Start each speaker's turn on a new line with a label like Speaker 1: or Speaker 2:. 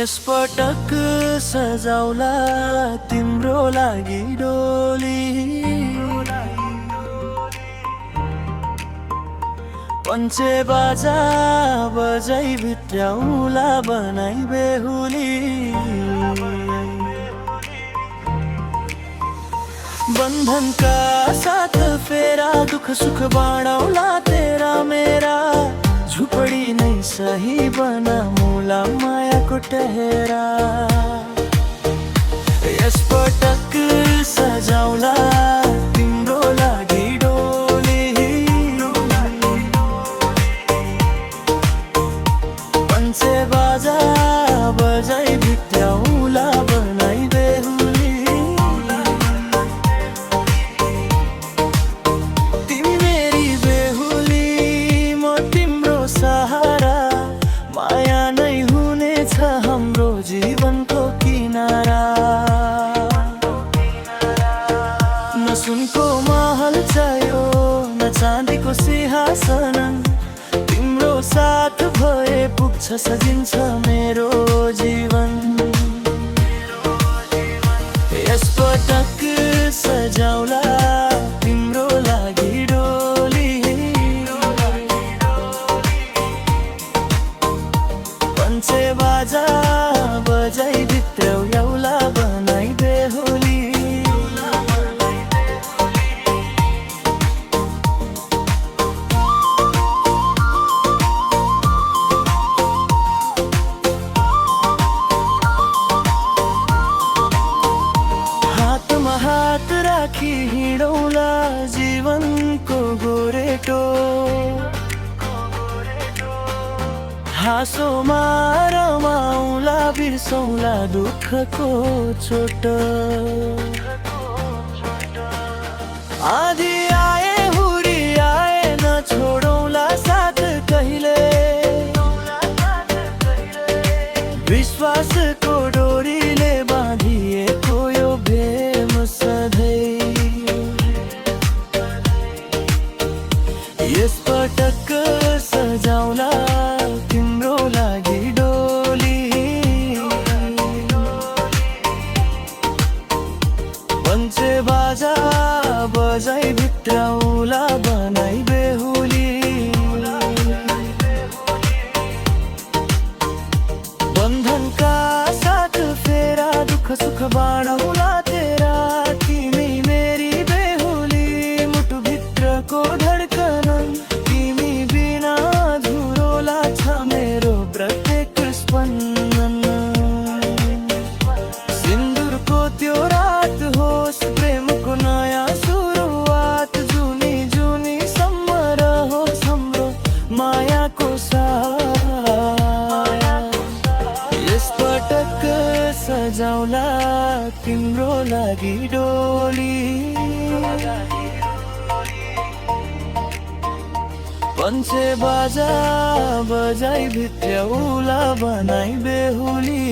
Speaker 1: यसपटक सजाउला तिम्रो लागि डोली, पञ्चे बाजा बजाई भित्र्याउला बनाई बेहुली। बन्धनका साथ फेरा दुख सुख बाँडौला तेरा मेरा, झुपडी नै सही बनामुला मायाको टहेरा। यसपटक सजाउला तिम्रो लागि डोली, पञ्चे बाजा बजाई भित्र्याउला बनाई बेहुली। तिमी मेरी बेहुली म तिम्रो सहारा, माया नै हुनेछ हाम्रो जीवनको किनारा। न सुनको महल चाहियो न चाँदीको सिंहासन, तिम्रो साथ भए पुग्छ सजिन्छ मेरो जीवन। यसपटक सजाउला तिम्रो लागि डोली, पञ्चे बाजा बजाई भित्र्याउला बनाई बेहुली। हातमा हात राखी हिँडौला जीवनको गोरेटो, हाँसोमा रमाउला बिर्सौला दुःखको चोट। आधी आए हुरी आए न छोडौला साथ कहिले, विश्वासको डोरीले बाँधिएको यो प्रेम सधैँ। यसपटक सजाउला तिम्रो लागि डोली, पञ्चे बाजा बजाई भित्र्याउला बनाई बेहुली। बन्धनका साथ फेरा दुख सुख बाँडौला तेरा, तिमी मेरी बेहुली मुटु भित्रको धड्कन, तिमी बिना अधुरोला छ मेरो प्रत्येक स्पन्दन। सिन्दुरको त्यो रात होस् प्रेमको नयाँ सुरुवात, जुनी जुनी सम्म रहोस् हाम्रो मायाको साथ। यसपटक सजाउला तिम्रो लागि डोली, पञ्चे बाजा बजाई भित्र्याउला बनाई बेहुली।